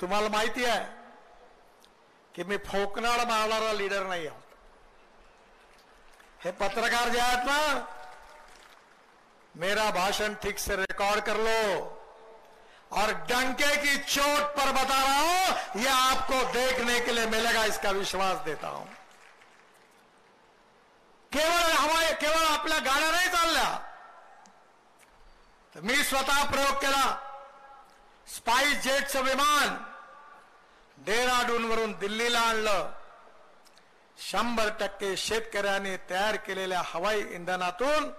तुम्हाला माहिती आहे की मी फोकनाळ मारणारा लीडर नाही आहोत. हे पत्रकार जे आहेत ना, मेरा भाषण ठीक से रिकॉर्ड कर लो और डंके की चोट पर बता रहा हूं, यह आपको देखने के लिए मिलेगा, इसका विश्वास देता हूं. केवळ आपल्या गाड्या नाही चालल्या, तर मी स्वतः प्रयोग केला. स्पाइस जेटचं विमान डेहराडून वरून दिल्लीला आणलं. 100% शेतकऱ्यांनी तयार केलेल्या हवाई इंधनातून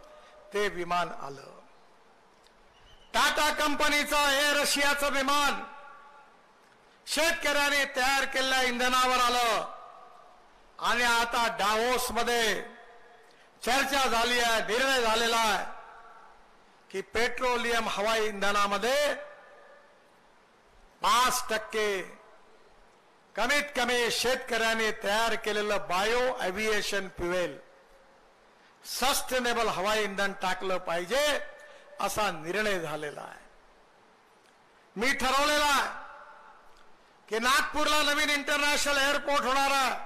ते विमान आलं. टाटा कंपनीचं एअर रशियाचं विमान शेतकऱ्यांनी तयार केलेल्या इंधनावर आलं. आणि आता डावोस मध्ये चर्चा झाली आहे, निर्णय झालेला आहे की पेट्रोलियम हवाई इंधनामध्ये 5% कमीत कमी शेतकऱ्यांनी तयार केलेलं बायो एव्हिएशन फ्युएल, सस्टेनेबल हवाई इंधन टाकलं पाहिजे, असा निर्णय झालेला आहे. मी ठरवलेला आहे की नागपूरला नवीन इंटरनॅशनल एअरपोर्ट होणार आहे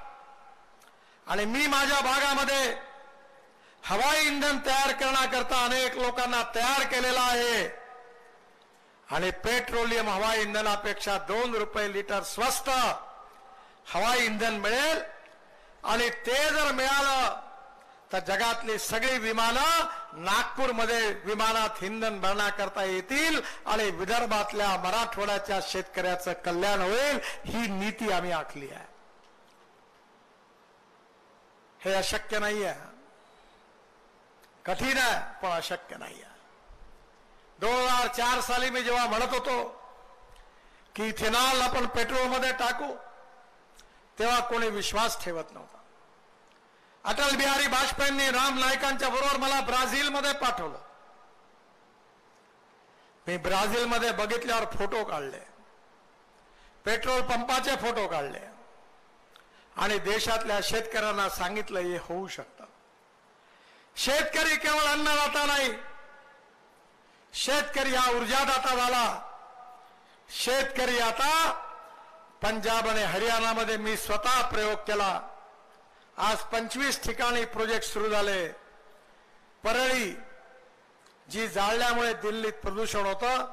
आणि मी माझ्या भागामध्ये हवाई इंधन तयार करण्याकरता अनेक लोकांना तयार केलेला आहे. आणि पेट्रोलियम हवाई इंधनापेक्षा 2 रुपये लिटर स्वस्त हवाई इंधन मिळेल. आणि ते जर मिळालं तर जगातली सगळी विमानं नागपूरमध्ये विमानात इंधन भरण्याकरता येतील आणि विदर्भातल्या मराठवाड्याच्या शेतकऱ्याचं कल्याण होईल. ही नीती आम्ही आखली आहे. हे अशक्य नाही आहे, कठीण आहे, पण अशक्य नाही आहे. 2004 साली मी जेव्हा म्हणत होतो की इथेनॉल आपण पेट्रोलमध्ये टाकू, तेव्हा कोणी विश्वास ठेवत नव्हता. अटल बिहारी वाजपेयींनी राम नाईकांच्या बरोबर मला ब्राझीलमध्ये पाठवलं. मी ब्राझीलमध्ये बघितल्यावर फोटो काढले, पेट्रोल पंपाचे फोटो काढले आणि देशातल्या शेतकऱ्यांना सांगितलं हे होऊ शकतं. शेतकरी केवळ अन्नदाता नाही, शेतकरी हा ऊर्जादाता झाला. शेतकरी आता पंजाब आणि हरियाणामध्ये मी स्वतः प्रयोग केला. आज 25 ठिकाणी प्रोजेक्ट सुरू झाले. परळी जी जाळल्यामुळे दिल्लीत प्रदूषण होतं,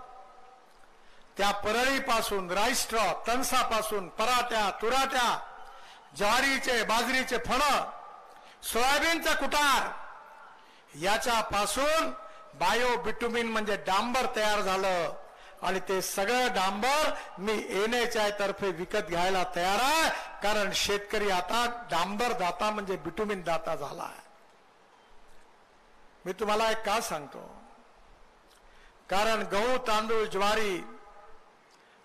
त्या परळीपासून राईस स्ट्रॉ, तणसापासून पराठ्या, तुराट्या, ज्वारीचे, बाजरीचे फणं, सोयाबीनचा कुटार, याच्यापासून बायो बिटुमिन म्हणजे डांबर तयार झालं. आणि ते सगळं डांबर मी NHI तर्फे विकत घ्यायला तयार आहे, कारण शेतकरी आता डांबर दाता म्हणजे बिटुमिन दाता झाला आहे. मी तुम्हाला एक का सांगतो, कारण गहू, तांदूळ, ज्वारी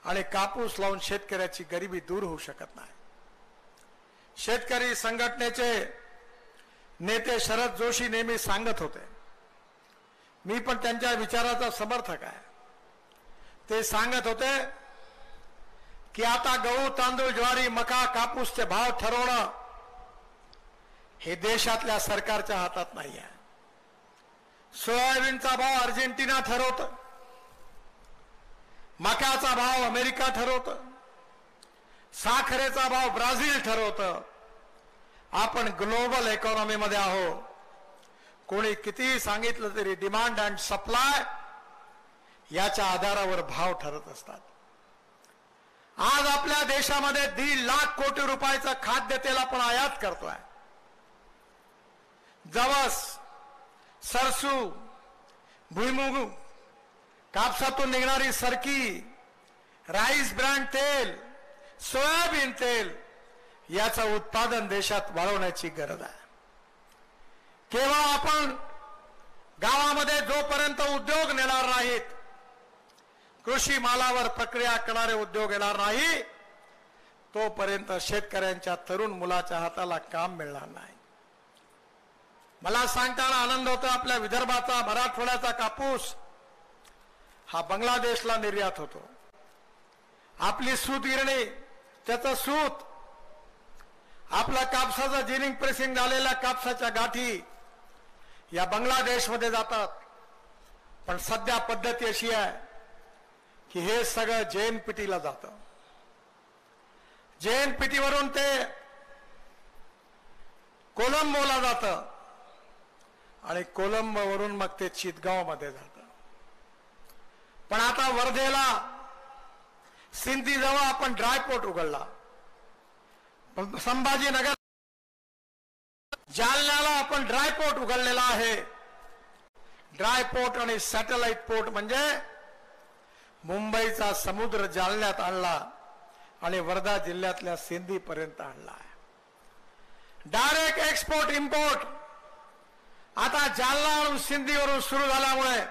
आणि कापूस लावून शेतकऱ्याची गरिबी दूर होऊ शकत नाही. शेतकरी संघटनेचे नेते शरद जोशी नेहमी सांगत होते, मी पण त्यांच्या विचाराचा समर्थक आहे. ते सांगत होते की आता गहू, तांदूळ, ज्वारी, मका, कापूसचे भाव ठरवणं हे देशातल्या सरकारच्या हातात नाही आहे. सोयाबीनचा भाव अर्जेंटिना ठरवतं, मकाचा भाव अमेरिका ठरवतं, साखरेचा भाव ब्राझील ठरवतं. आपण ग्लोबल इकॉनॉमीमध्ये आहोत. कोणी कितीही सांगितलं तरी डिमांड अँड सप्लाय याच्या आधारावर भाव ठरत असतात. आज आपल्या देशामध्ये 1.5 लाख कोटी रुपयाचं खाद्यतेल आपण आयात करतोय. जवस, सरसू, भुईमुग, कापसातून निघणारी सरकी, राईस ब्रँड तेल, सोयाबीन तेल याचं उत्पादन देशात वाढवण्याची गरज आहे. केवळ आपण गावामध्ये जोपर्यंत उद्योग नेणार नाहीत, कृषी मालावर प्रक्रिया करणारे उद्योग येणार नाही, तोपर्यंत शेतकऱ्यांच्या तरुण मुलाच्या हाताला काम मिळणार नाही. मला सांगताना आनंद होतो, आपल्या विदर्भाचा, मराठवाड्याचा कापूस हा बांगलादेशला निर्यात होतो. आपली सूत गिरणी, त्याचं सूत, आपला कापसाचं जिनिंग प्रेसिंग झालेल्या कापसाच्या गाठी या बांगलादेशमध्ये जातात. पण सध्या पद्धती अशी आहे की हे सगळं JNPTला जातं. JNPT वरून ते कोलंबोला जातं आणि कोलंबोवरून मग ते चितगाव मध्ये जातं. पण आता वर्धेला सिंधी जवळ आपण ड्रायपोर्ट उघडला. संभाजीनगर जालन्याला आपण ड्रायपोर्ट उघडलेला आहे. ड्रायपोर्ट आणि सॅटेलाइट पोर्ट म्हणजे मुंबईचा समुद्र जालन्यात आणला आणि वर्धा जिल्ह्यातल्या सिंधी पर्यंत आणला. डायरेक्ट एक्सपोर्ट इम्पोर्ट आता जालना आणि सिंधीवरून सुरू झाल्यामुळे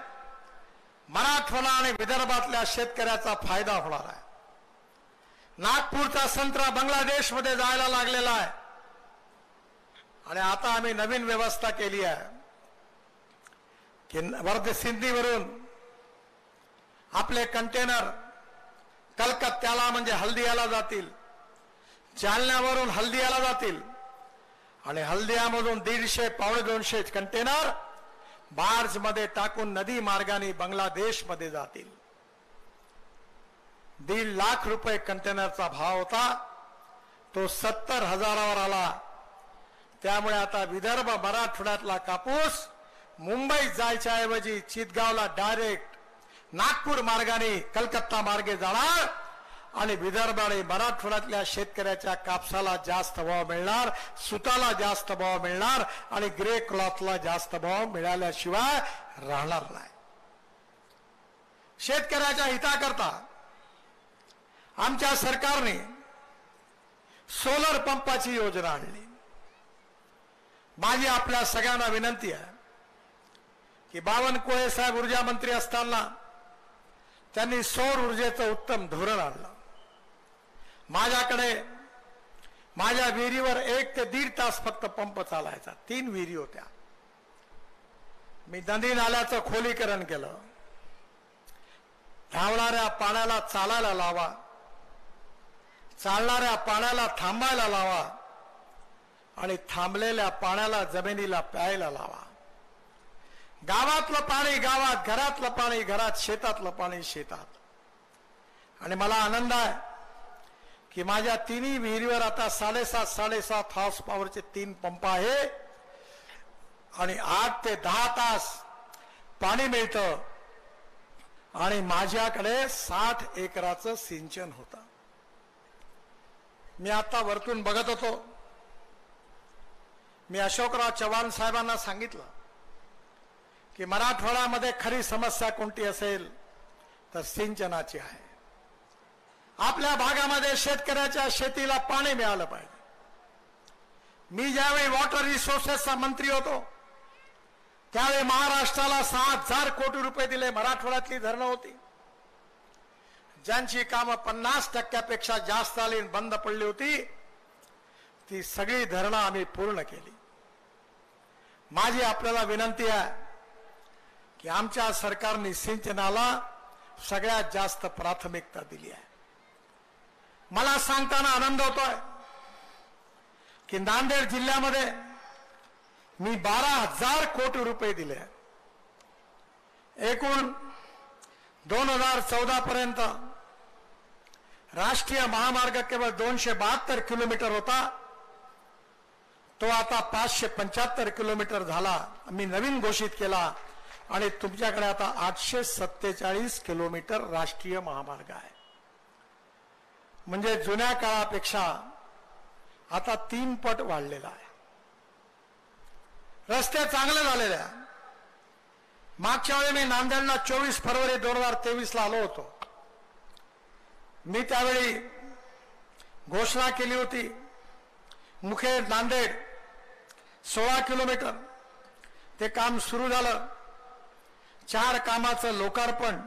मराठवाडा आणि विदर्भातल्या शेतकऱ्याचा फायदा होणार आहे. नागपूरचा संत्रा बांगलादेशमध्ये जायला लागलेला आहे आणि आता आम्ही नवीन व्यवस्था केली आहे की वर्धे सिंधीवरून आपले कंटेनर कलकत्त्याला म्हणजे हल्दियाला जातील, जालन्यावरून हल्दियाला जातील आणि हल्दियामधून 150-200 कंटेनर बार्ज मध्ये टाकून नदी मार्गाने बांगलादेशमध्ये जातील. 1.5 लाख रुपये कंटेनरचा भाव होता, तो 70,000वर आला. त्यामुळे आता विदर्भ मराठवाड्यातला कापूस मुंबईत जायच्या ऐवजी चितगावला डायरेक्ट नागपूर मार्गाने कलकत्ता मार्गे जाणार आणि विदर्भ आणि मराठवाड्यातल्या शेतकऱ्याच्या कापसाला जास्त भाव मिळणार, सुताला जास्त भाव मिळणार आणि ग्रे क्लॉथला जास्त भाव मिळाल्याशिवाय राहणार नाही. शेतकऱ्याच्या हिताकरता आमच्या सरकारने सोलर पंपाची योजना आणली. माझी आपल्या सगळ्यांना विनंती आहे की बावनकुळे साहेब ऊर्जा मंत्री असताना त्यांनी सौर ऊर्जेचं उत्तम धोरण आणलं. माझ्याकडे माझ्या विहिरीवर 1 ते 1.5 तास फक्त पंप चालायचा. 3 विहिरी होत्या. मी नदी नाल्याचं खोलीकरण केलं. धावणाऱ्या पाण्याला चालायला लावा, चालणाऱ्या पाण्याला थांबायला लावा आणि थांबलेल्या पाण्याला जमिनीला प्यायला लावा. गावातलं पाणी गावात, घरातलं पाणी घरात, शेतातलं पाणी शेतात. आणि मला आनंद आहे की माझ्या 3 विहिरीवर आता 7.5 हॉर्स पॉवरचे 3 पंप आहे आणि 8 ते 10 तास पाणी मिळतं आणि माझ्याकडे 60 एकराचं सिंचन होतं. मी आता वरतून बघत होतो. मी अशोकराव चव्हाण साहेबांना सांगितलं की मराठवाड्यामध्ये खरी समस्या कोणती असेल तर सिंचनाची आहे. आपल्या भागामध्ये शेतकऱ्याच्या शेतीला पाणी मिळालं पाहिजे. मी ज्यावेळी वॉटर रिसोर्सेसचा मंत्री होतो त्यावेळी महाराष्ट्राला 6,000 कोटी रुपये दिले. मराठवाड्यातली धरणं होती ज्यांची कामं 50% जास्त आली बंद पडली होती, ती सगळी धरणं आम्ही पूर्ण केली. माझी आपल्याला विनंती आहे की आमच्या सरकारने सिंचनाला सगळ्यात जास्त प्राथमिकता दिली आहे. मला सांगताना आनंद होतोय की नांदेड जिल्ह्यामध्ये मी 12,000 कोटी रुपये दिले. एकूण 2014 पर्यंत राष्ट्रीय महामार्ग केवळ 272 किलोमीटर होता, तो आता 575 किलोमीटर झाला. मी नवीन घोषित केला आणि तुमच्याकडे आता 847 किलोमीटर राष्ट्रीय महामार्ग आहे. म्हणजे जुन्या काळापेक्षा आता 3 पट वाढलेला आहे. रस्ते चांगले झालेले आहे. मागच्या वेळी मी नांदेडला 24 फरवरी 2023 आलो होतो. मी त्यावेळी घोषणा केली होती मुखेड नांदेड 16 किलोमीटर, ते काम सुरू झालं. 4 कामाचं लोकार्पण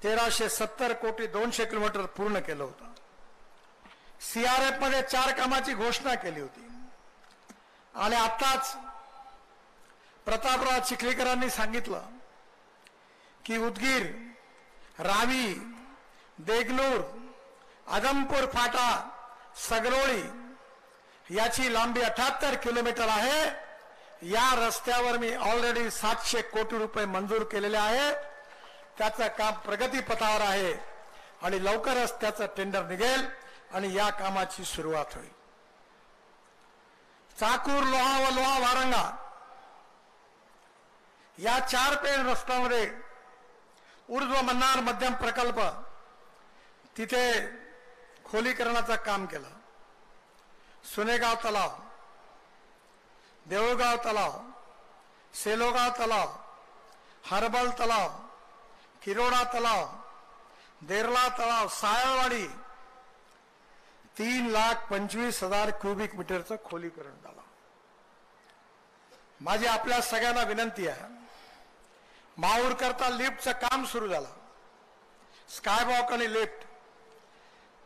1370 कोटी 200 किलोमीटर पूर्ण केलं होतं. CRF मध्ये 4 कामाची घोषणा केली होती आणि आताच प्रतापराव चिखलीकरांनी सांगितलं की उदगीर, रावी, देगलूर, आदमपूर फाटा, सगरोळी याची लांबी 78 किलोमीटर आहे. या रस्त्यावर मी ऑलरेडी 700 कोटी रुपये मंजूर केलेले आहे. त्याचं काम प्रगतीपथावर आहे आणि लवकरच त्याचं टेंडर निघेल आणि या कामाची सुरुवात होईल. चाकूर लोहा व लोहा वारंगा या 4 पेण रस्त्यामध्ये ऊर्ध्व मन्नार मध्यम प्रकल्प तिथे खोलीकरणाचं काम केलं. सुनेगाव तलाव, देऊळगाव तलाव, सेलोगाव तलाव, हरबल तलाव, किरोडा तलाव, देरला तलाव, सायळवाडी 3,25,000 क्युबिक मीटरचं खोलीकरण झालं. माझी आपल्या सगळ्यांना विनंती आहे, माहूर करता लिफ्टचं काम सुरू झालं. स्कायवॉक आणि लिफ्ट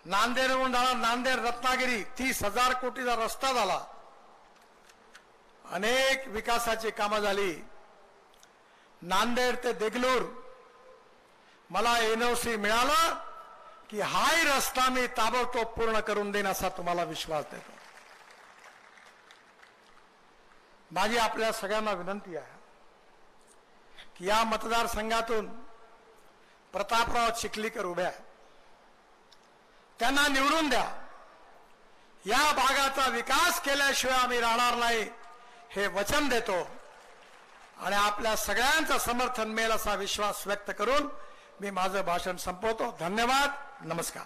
नांदेडहून झाला. नांदेड रत्नागिरी 30,000 कोटीचा रस्ता झाला. अनेक विकासाची कामं झाली. नांदेड ते देगलूर मला एनओसी मिळालं की हाही रस्ता मी ताबडतोब पूर्ण करून देईन असा तुम्हाला विश्वास देतो. माझी आपल्या सगळ्यांना विनंती आहे की या मतदारसंघातून प्रतापराव चिखलीकर उभे आहेत, त्यांना निवडून द्या. या भागाचा विकास केल्याशिवाय आम्ही राहणार नाही हे वचन देतो आणि आपल्या सगळ्यांचं समर्थन मिळेल असा विश्वास व्यक्त करून मी माझं भाषण संपवतो. धन्यवाद. नमस्कार.